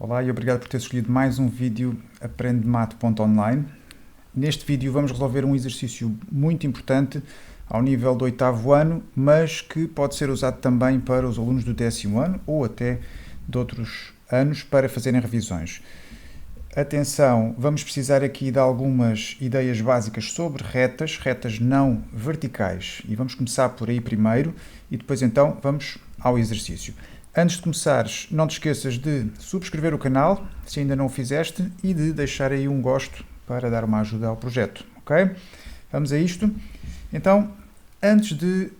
Olá e obrigado por ter escolhido mais um vídeo aprendemate.online. Neste vídeo vamos resolver um exercício muito importante ao nível do 8º ano, mas que pode ser usado também para os alunos do 10º ano ou até de outros anos para fazerem revisões. Atenção, vamos precisar aqui de algumas ideias básicas sobre retas não verticais. E vamos começar por aí primeiro e depois então vamos ao exercício. Antes de começares, não te esqueças de subscrever o canal, se ainda não o fizeste, e de deixar aí um gosto para dar uma ajuda ao projeto, ok? Vamos a isto. Então, antes de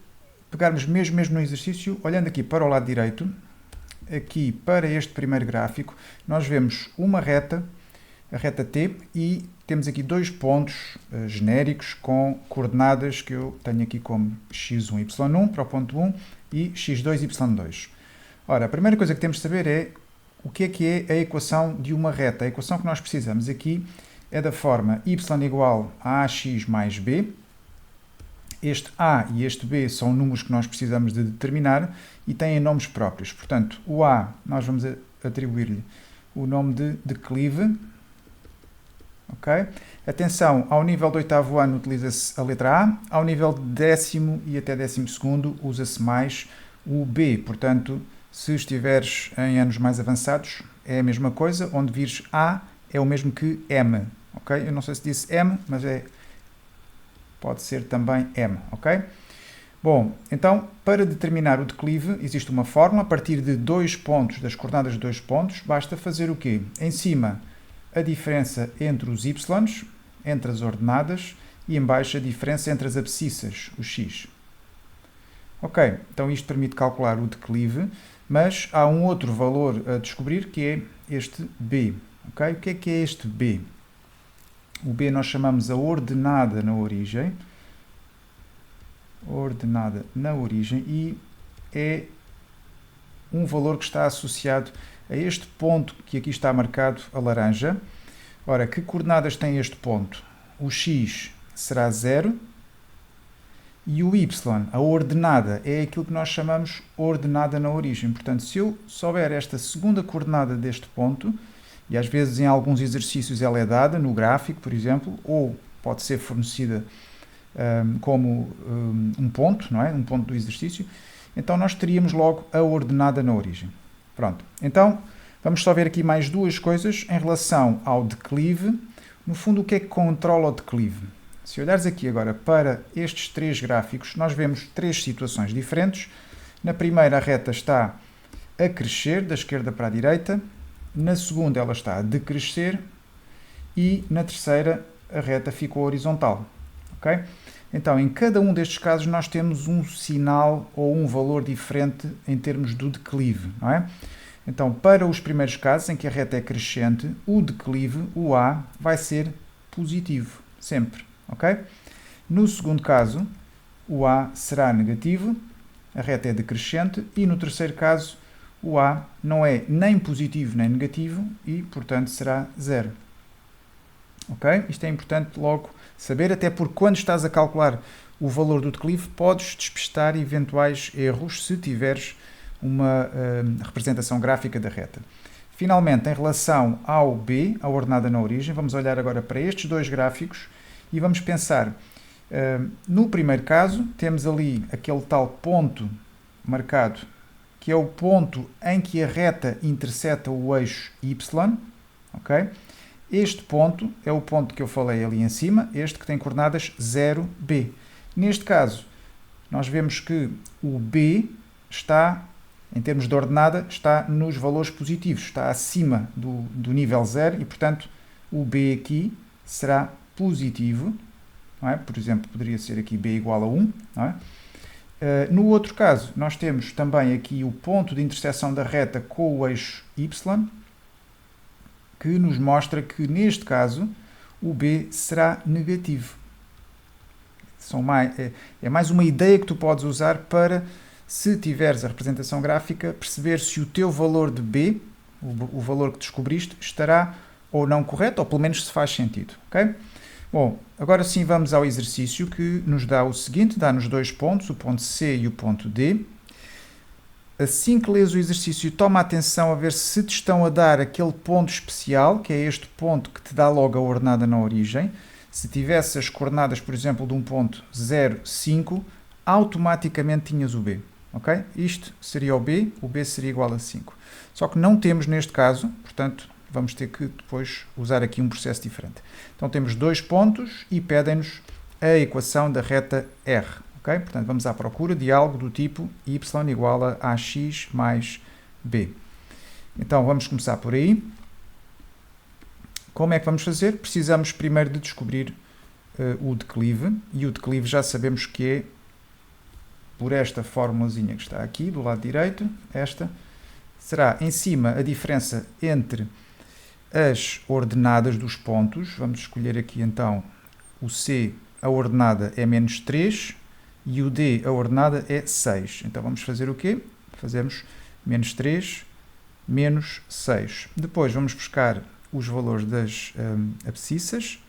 pegarmos mesmo no exercício, olhando aqui para o lado direito, aqui para este primeiro gráfico, nós vemos uma reta, a reta T, e temos aqui dois pontos genéricos com coordenadas que eu tenho aqui como x1, y1 para o ponto 1 e x2, y2. Ora, a primeira coisa que temos de saber é o que é a equação de uma reta. A equação que nós precisamos aqui é da forma y igual a ax mais b. Este a e este b são números que nós precisamos de determinar e têm nomes próprios. Portanto, o a nós vamos atribuir-lhe o nome de declive. Okay? Atenção, ao nível do 8º ano utiliza-se a letra A, ao nível de 10º e até 12º usa-se mais o B. Portanto, se estiveres em anos mais avançados, é a mesma coisa, onde vires A é o mesmo que M. Okay? Eu não sei se disse M, mas pode ser também M. Okay? Bom, então, para determinar o declive, existe uma fórmula, a partir de dois pontos, das coordenadas de dois pontos, basta fazer o quê? Em cima, a diferença entre os y, entre as ordenadas, e em baixo a diferença entre as abscissas, o x. Ok, então isto permite calcular o declive, mas há um outro valor a descobrir que é este b. Okay? O que é este b? O b nós chamamos a ordenada na origem. Ordenada na origem, e é um valor que está associado a este ponto que aqui está marcado a laranja. Ora, que coordenadas tem este ponto? O x será 0 e o y, a ordenada, é aquilo que nós chamamos ordenada na origem. Portanto, se eu souber esta segunda coordenada deste ponto, e às vezes em alguns exercícios ela é dada no gráfico, por exemplo, ou pode ser fornecida como um ponto, não é? Um ponto do exercício, então nós teríamos logo a ordenada na origem. Pronto, então vamos só ver aqui mais duas coisas em relação ao declive. No fundo, o que é que controla o declive? Se olhares aqui agora para estes três gráficos, nós vemos três situações diferentes. Na primeira, a reta está a crescer da esquerda para a direita, na segunda ela está a decrescer e na terceira a reta ficou horizontal. Okay? Então, em cada um destes casos nós temos um sinal ou um valor diferente em termos do declive, não é? Então, para os primeiros casos em que a reta é crescente, o declive, o A, vai ser positivo, sempre. Okay? No segundo caso, o A será negativo, a reta é decrescente, e no terceiro caso, o A não é nem positivo nem negativo e, portanto, será 0. Okay? Isto é importante logo saber, até porque quando estás a calcular o valor do declive, podes despistar eventuais erros se tiveres uma representação gráfica da reta. Finalmente, em relação ao B, a ordenada na origem, vamos olhar agora para estes dois gráficos e vamos pensar, no primeiro caso, temos ali aquele tal ponto marcado, que é o ponto em que a reta interseta o eixo Y. Okay? Este ponto é o ponto que eu falei ali em cima, este que tem coordenadas 0, B. Neste caso, nós vemos que o B está, em termos de ordenada, está nos valores positivos, está acima do nível 0 e, portanto, o B aqui será positivo. Não é? Por exemplo, poderia ser aqui B igual a 1. Não é? No outro caso, nós temos também aqui o ponto de interseção da reta com o eixo Y, que nos mostra que, neste caso, o B será negativo. É mais uma ideia que tu podes usar para, se tiveres a representação gráfica, perceber se o teu valor de B, o valor que descobriste, estará ou não correto, ou pelo menos se faz sentido. Okay? Bom, agora sim vamos ao exercício que nos dá o seguinte, dá-nos dois pontos, o ponto C e o ponto D. assim que lês o exercício, toma atenção a ver se te estão a dar aquele ponto especial, que é este ponto que te dá logo a ordenada na origem. Se tivesse as coordenadas, por exemplo, de um ponto 0, 5, automaticamente tinhas o B. Okay? Isto seria o B seria igual a 5. Só que não temos neste caso, portanto, vamos ter que depois usar aqui um processo diferente. Então temos 2 pontos e pedem-nos a equação da reta R. Okay? Portanto, vamos à procura de algo do tipo y igual a ax mais b. Então, vamos começar por aí. Como é que vamos fazer? Precisamos primeiro de descobrir o declive, e o declive já sabemos que é por esta formulazinha que está aqui, do lado direito, esta, será em cima a diferença entre as ordenadas dos pontos. Vamos escolher aqui então o C, a ordenada é menos 3, e o D, a ordenada é 6. Então vamos fazer o quê? Fazemos menos 3, menos 6. Depois vamos buscar os valores das abscissas,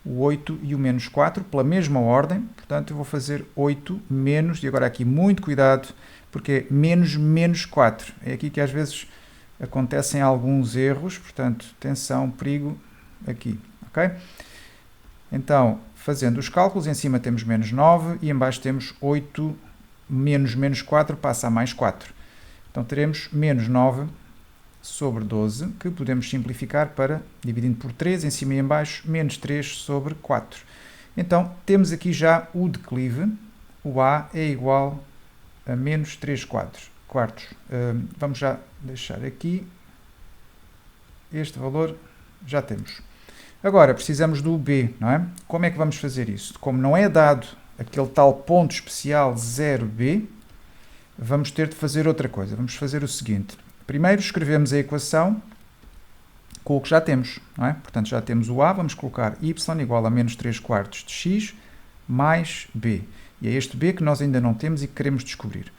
o 8 e o menos 4, pela mesma ordem. Portanto, eu vou fazer 8 menos, e agora aqui muito cuidado, porque é menos menos 4. É aqui que às vezes acontecem alguns erros, portanto, atenção, perigo aqui, ok? Então, fazendo os cálculos, em cima temos menos 9 e em baixo temos 8 menos menos 4 passa a mais 4. Então, teremos menos 9 sobre 12, que podemos simplificar para, dividindo por 3, em cima e em baixo, menos 3 sobre 4. Então, temos aqui já o declive, o A é igual a menos 3 quartos. Vamos já deixar aqui este valor, já temos. Agora, precisamos do B, não é? Como é que vamos fazer isso? Como não é dado aquele tal ponto especial 0B, vamos ter de fazer outra coisa. Vamos fazer o seguinte. Primeiro escrevemos a equação com o que já temos, não é? Portanto, já temos o A, vamos colocar y igual a menos 3 quartos de x mais B. E é este B que nós ainda não temos e que queremos descobrir.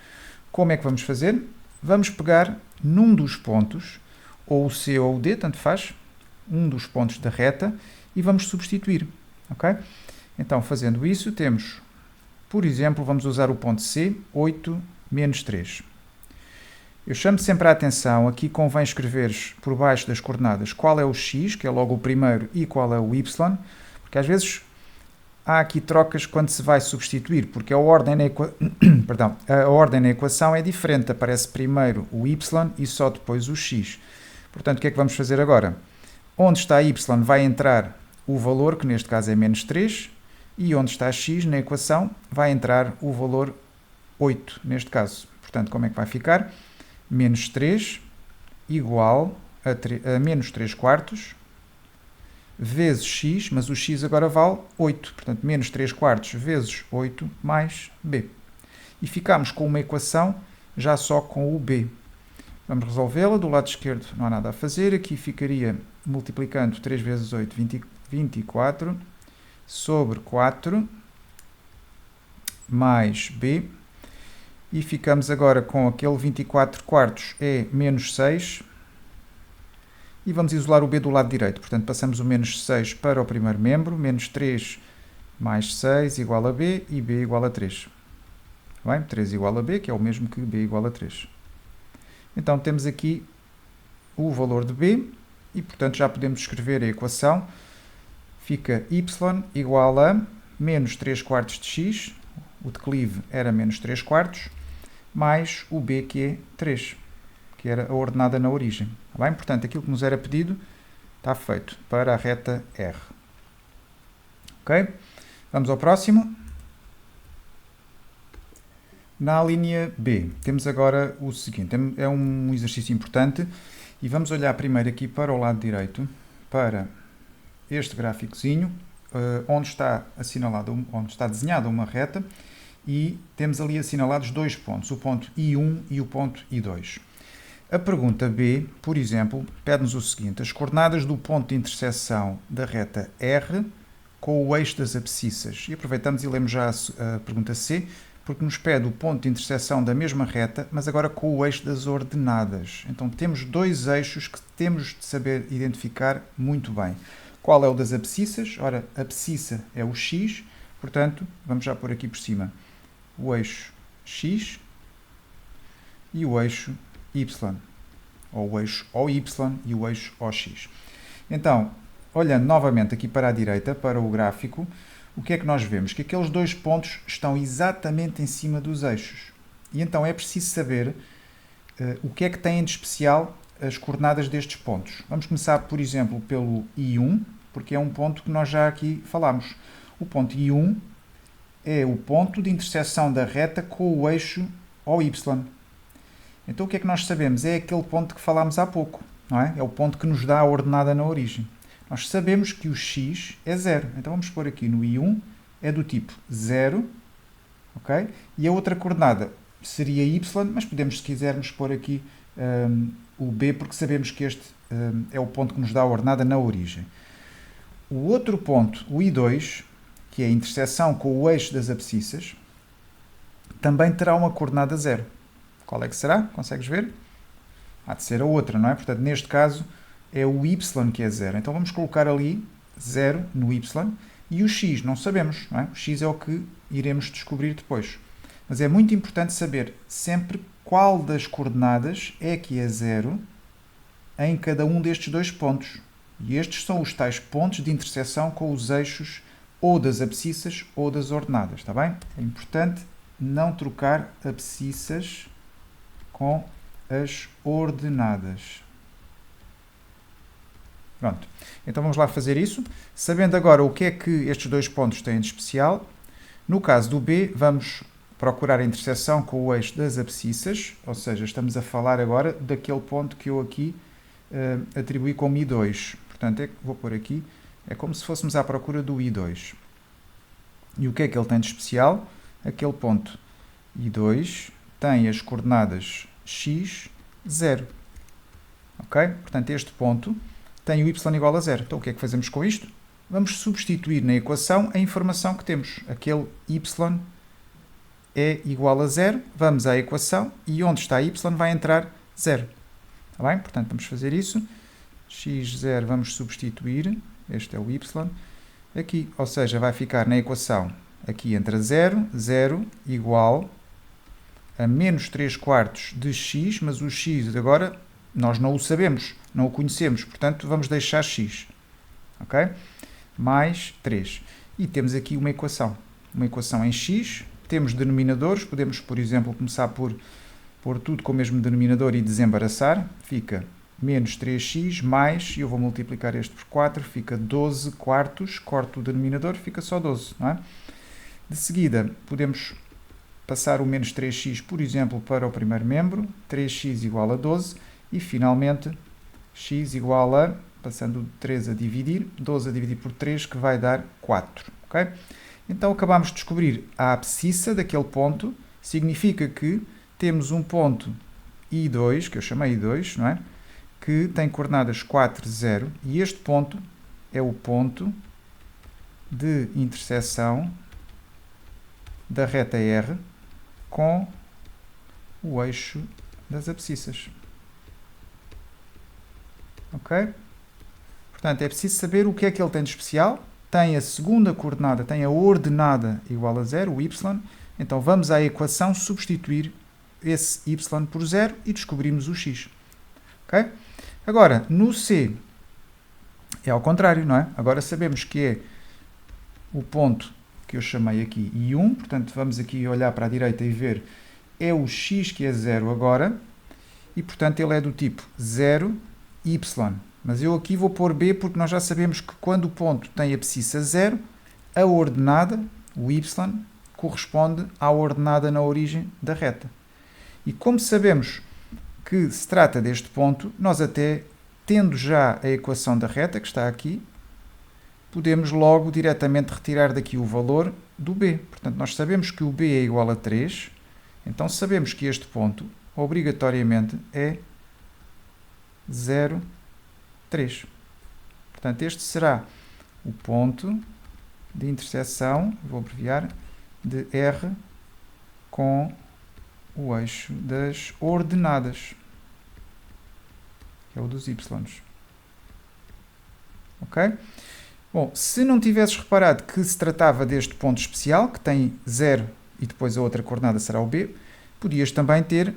Como é que vamos fazer? Vamos pegar num dos pontos, ou o C ou o D, tanto faz, um dos pontos da reta, e vamos substituir. Okay? Então, fazendo isso, temos, por exemplo, vamos usar o ponto C, 8 menos 3. Eu chamo sempre a atenção, aqui convém escreveres por baixo das coordenadas qual é o x, que é logo o primeiro, e qual é o y, porque às vezes há aqui trocas quando se vai substituir, porque a ordem na equação é diferente, aparece primeiro o y e só depois o x. Portanto, o que é que vamos fazer agora? Onde está y vai entrar o valor, que neste caso é menos 3, e onde está x na equação vai entrar o valor 8, neste caso. Portanto, como é que vai ficar? Menos 3 igual a menos 3 quartos vezes x, mas o x agora vale 8. Portanto, menos 3 quartos vezes 8 mais b. E ficamos com uma equação já só com o b. Vamos resolvê-la. Do lado esquerdo não há nada a fazer. Aqui ficaria multiplicando 3 vezes 8, 24, sobre 4, mais b. E ficamos agora com aquele 24 quartos é menos 6. E vamos isolar o b do lado direito. Portanto, passamos o menos 6 para o primeiro membro. Menos 3 mais 6 igual a b e b igual a 3. Bem, 3 igual a b, que é o mesmo que b igual a 3. Então, temos aqui o valor de b e, portanto, já podemos escrever a equação. Fica y igual a menos 3 quartos de x, o declive era menos 3 quartos, mais o b, que é 3, que era a ordenada na origem. Bem, portanto, aquilo que nos era pedido está feito para a reta R. Ok? Vamos ao próximo. Na linha B, temos agora o seguinte, é um exercício importante e vamos olhar primeiro aqui para o lado direito, para este gráficozinho, onde está desenhada uma reta e temos ali assinalados dois pontos, o ponto I1 e o ponto I2. A pergunta B, por exemplo, pede-nos o seguinte, as coordenadas do ponto de interseção da reta R com o eixo das abscissas. E aproveitamos e lemos já a pergunta C, porque nos pede o ponto de interseção da mesma reta, mas agora com o eixo das ordenadas. Então temos dois eixos que temos de saber identificar muito bem. Qual é o das abscissas? Ora, a abscissa é o x, portanto, vamos já pôr aqui por cima o eixo x, e o eixo Y, ou o eixo OY e o eixo OX. Então, olhando novamente aqui para a direita, para o gráfico, o que é que nós vemos? Que aqueles dois pontos estão exatamente em cima dos eixos. E então é preciso saber o que é que têm de especial as coordenadas destes pontos. Vamos começar, por exemplo, pelo I1, porque é um ponto que nós já aqui falámos. O ponto I1 é o ponto de interseção da reta com o eixo OY. Então o que é que nós sabemos? É aquele ponto que falámos há pouco, não é? É o ponto que nos dá a ordenada na origem. Nós sabemos que o x é 0. Então vamos pôr aqui no I1, é do tipo 0, ok? E a outra coordenada seria y, mas podemos, se quisermos, pôr aqui o b, porque sabemos que este é o ponto que nos dá a ordenada na origem. O outro ponto, o I2, que é a interseção com o eixo das abscissas, também terá uma coordenada 0. Qual é que será? Consegues ver? Há de ser a outra, não é? Portanto, neste caso, é o y que é 0. Então vamos colocar ali 0 no y e o x não sabemos, não é? O x é o que iremos descobrir depois. Mas é muito importante saber sempre qual das coordenadas é que é 0 em cada um destes dois pontos. E estes são os tais pontos de interseção com os eixos ou das abscissas ou das ordenadas, está bem? É importante não trocar abscissas com as ordenadas. Pronto, então vamos lá fazer isso. Sabendo agora o que é que estes dois pontos têm de especial, no caso do B, vamos procurar a interseção com o eixo das abscissas, ou seja, estamos a falar agora daquele ponto que eu aqui atribuí como I2. Portanto, vou pôr aqui, é como se fôssemos à procura do I2. E o que é que ele tem de especial? Aquele ponto I2 tem as coordenadas x, 0. Ok? Portanto, este ponto tem o y igual a 0. Então, o que é que fazemos com isto? Vamos substituir na equação a informação que temos. Aquele y é igual a 0. Vamos à equação e onde está y vai entrar 0. Está bem? Portanto, vamos fazer isso. x0 vamos substituir. Este é o y. Aqui, ou seja, vai ficar na equação, aqui entra 0, 0 igual a menos 3 quartos de x, mas o x agora nós não o sabemos, não o conhecemos, portanto vamos deixar x, ok? Mais 3. E temos aqui uma equação em x, temos denominadores, podemos, por exemplo, começar por pôr tudo com o mesmo denominador e desembaraçar, fica menos 3x mais, e eu vou multiplicar este por 4, fica 12 quartos, corto o denominador, fica só 12, não é? De seguida, podemos passar o menos 3x, por exemplo, para o primeiro membro, 3x igual a 12, e finalmente, x igual a, passando de 3 a dividir, 12 a dividir por 3, que vai dar 4, ok? Então, acabamos de descobrir a abscissa daquele ponto, significa que temos um ponto I2, que eu chamei I2, não é? Que tem coordenadas 4, 0, e este ponto é o ponto de interseção da reta R com o eixo das abscissas. Ok? Portanto, é preciso saber o que é que ele tem de especial. Tem a segunda coordenada, tem a ordenada igual a 0, o y. Então, vamos à equação substituir esse y por 0 e descobrimos o x. Ok? Agora, no C, é ao contrário, não é? Agora sabemos que é o ponto que eu chamei aqui I1, portanto, vamos aqui olhar para a direita e ver, é o x que é 0 agora, e, portanto, ele é do tipo 0, y. Mas eu aqui vou pôr b, porque nós já sabemos que quando o ponto tem abscissa 0, a ordenada, o y, corresponde à ordenada na origem da reta. E como sabemos que se trata deste ponto, nós até, tendo já a equação da reta, que está aqui, podemos logo diretamente retirar daqui o valor do b. Portanto, nós sabemos que o b é igual a 3, então sabemos que este ponto, obrigatoriamente, é 0, 3. Portanto, este será o ponto de interseção, vou abreviar, de R com o eixo das ordenadas, que é o dos y. Ok? Bom, se não tivesses reparado que se tratava deste ponto especial, que tem 0 e depois a outra coordenada será o b, podias também ter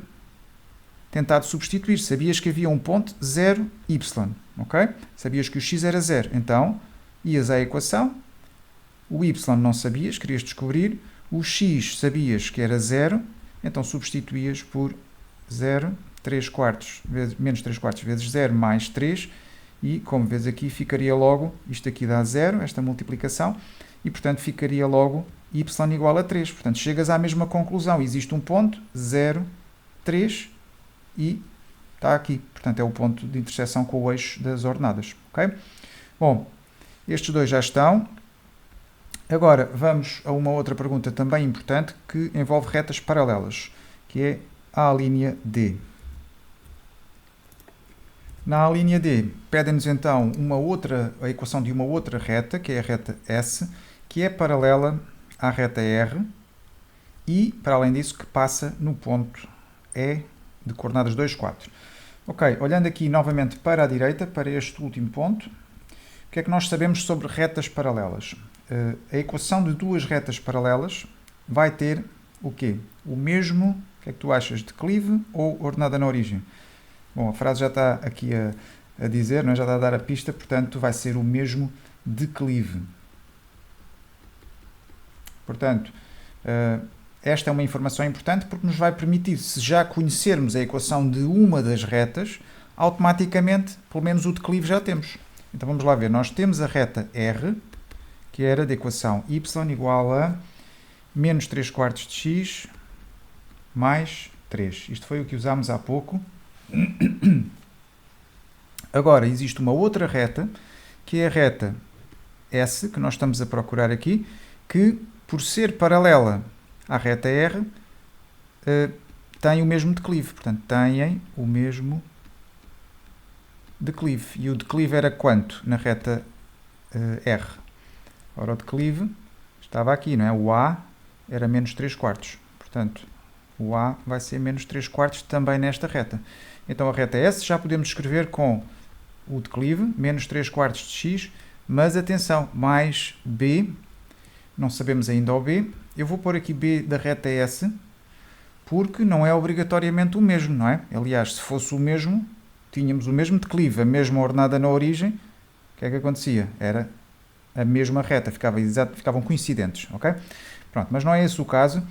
tentado substituir. Sabias que havia um ponto 0, y, ok? Sabias que o x era 0, então ias à equação, o y não sabias, querias descobrir, o x sabias que era 0, então substituías por 0, 3 quartos, menos 3 quartos vezes 0 mais 3, e como vês aqui ficaria logo, isto aqui dá 0, esta multiplicação, e portanto ficaria logo y igual a 3. Portanto chegas à mesma conclusão, existe um ponto, 0, 3, e está aqui. Portanto é o ponto de interseção com o eixo das ordenadas. Ok? Bom, estes dois já estão. Agora vamos a uma outra pergunta também importante que envolve retas paralelas, que é a linha D. Na linha D, pedem-nos então a equação de uma outra reta, que é a reta S, que é paralela à reta R e, para além disso, que passa no ponto E de coordenadas 2, 4. Ok, olhando aqui novamente para a direita, para este último ponto, o que é que nós sabemos sobre retas paralelas? A equação de duas retas paralelas vai ter o quê? O mesmo, o que é que tu achas, declive ou ordenada na origem? Bom, a frase já está aqui a dizer, não é? Já está a dar a pista, portanto vai ser o mesmo declive. Portanto, esta é uma informação importante porque nos vai permitir, se já conhecermos a equação de uma das retas, automaticamente, pelo menos o declive já temos. Então vamos lá ver, nós temos a reta R, que era da equação y igual a menos 3 quartos de x mais 3. Isto foi o que usámos há pouco. Agora, existe uma outra reta, que é a reta S, que nós estamos a procurar aqui, que, por ser paralela à reta R, tem o mesmo declive. Portanto, têm o mesmo declive. E o declive era quanto na reta R? Ora, o declive estava aqui, não é? O A era menos 3 quartos. Portanto, o A vai ser menos 3 quartos também nesta reta. Então, a reta S já podemos escrever com o declive, menos 3 quartos de x, mas atenção, mais B, não sabemos ainda o B. Eu vou pôr aqui B da reta S, porque não é obrigatoriamente o mesmo, não é? Aliás, se fosse o mesmo, tínhamos o mesmo declive, a mesma ordenada na origem, o que é que acontecia? Era a mesma reta, ficavam coincidentes, ok? Pronto, mas não é esse o caso.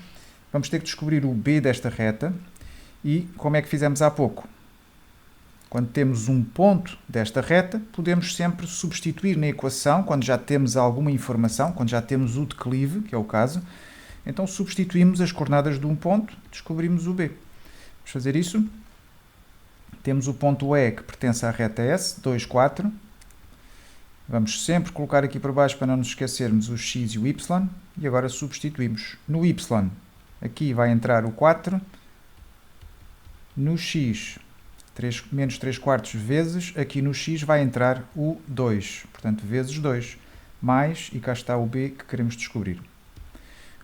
Vamos ter que descobrir o B desta reta e como é que fizemos há pouco. Quando temos um ponto desta reta, podemos sempre substituir na equação, quando já temos alguma informação, quando já temos o declive, que é o caso, então substituímos as coordenadas de um ponto, descobrimos o B. Vamos fazer isso. Temos o ponto E que pertence à reta S, 2, 4. Vamos sempre colocar aqui para baixo para não nos esquecermos o x e o y. E agora substituímos. No y, aqui vai entrar o 4. No x, menos 3 quartos vezes. Aqui no x vai entrar o 2. Portanto, vezes 2. Mais, e cá está o b que queremos descobrir.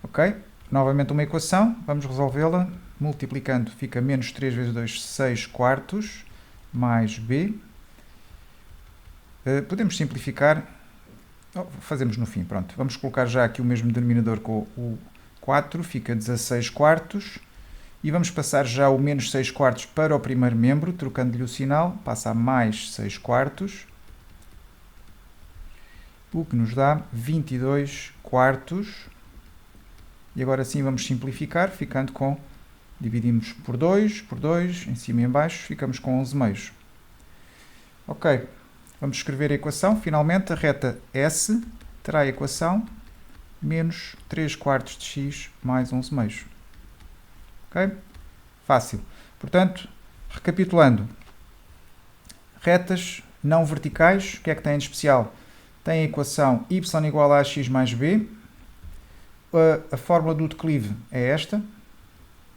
Ok? Novamente uma equação. Vamos resolvê-la. Multiplicando, fica menos 3 vezes 2, 6 quartos. Mais b. Podemos simplificar, fazemos no fim, pronto. Vamos colocar já aqui o mesmo denominador com o 4, fica 16 quartos. E vamos passar já o menos 6 quartos para o primeiro membro, trocando-lhe o sinal, passa a mais 6 quartos. O que nos dá 22 quartos. E agora sim vamos simplificar, ficando com, dividimos por 2, em cima e em baixo, ficamos com 11 meios. Ok. Vamos escrever a equação. Finalmente, a reta S terá a equação menos 3 quartos de x mais 11 meios. Ok? Fácil. Portanto, recapitulando. Retas não verticais, o que é que têm de especial? Tem a equação y igual a x mais b. A fórmula do declive é esta.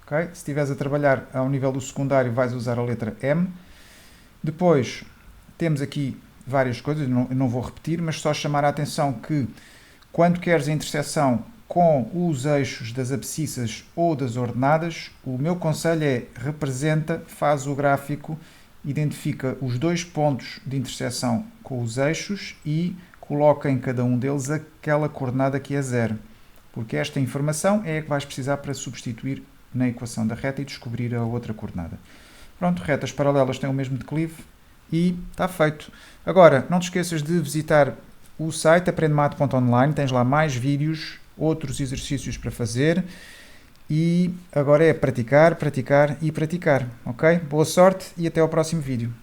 Okay? Se estiveres a trabalhar ao nível do secundário, vais usar a letra M. Depois, temos aqui várias coisas, não vou repetir, mas só chamar a atenção que quando queres a interseção com os eixos das abscissas ou das ordenadas, o meu conselho é representa, faz o gráfico, identifica os dois pontos de interseção com os eixos e coloca em cada um deles aquela coordenada que é 0, porque esta informação é a que vais precisar para substituir na equação da reta e descobrir a outra coordenada. Pronto, retas paralelas têm o mesmo declive e está feito. Agora, não te esqueças de visitar o site aprendemate.online, tens lá mais vídeos, outros exercícios para fazer e agora é praticar, praticar e praticar, ok? Boa sorte e até ao próximo vídeo.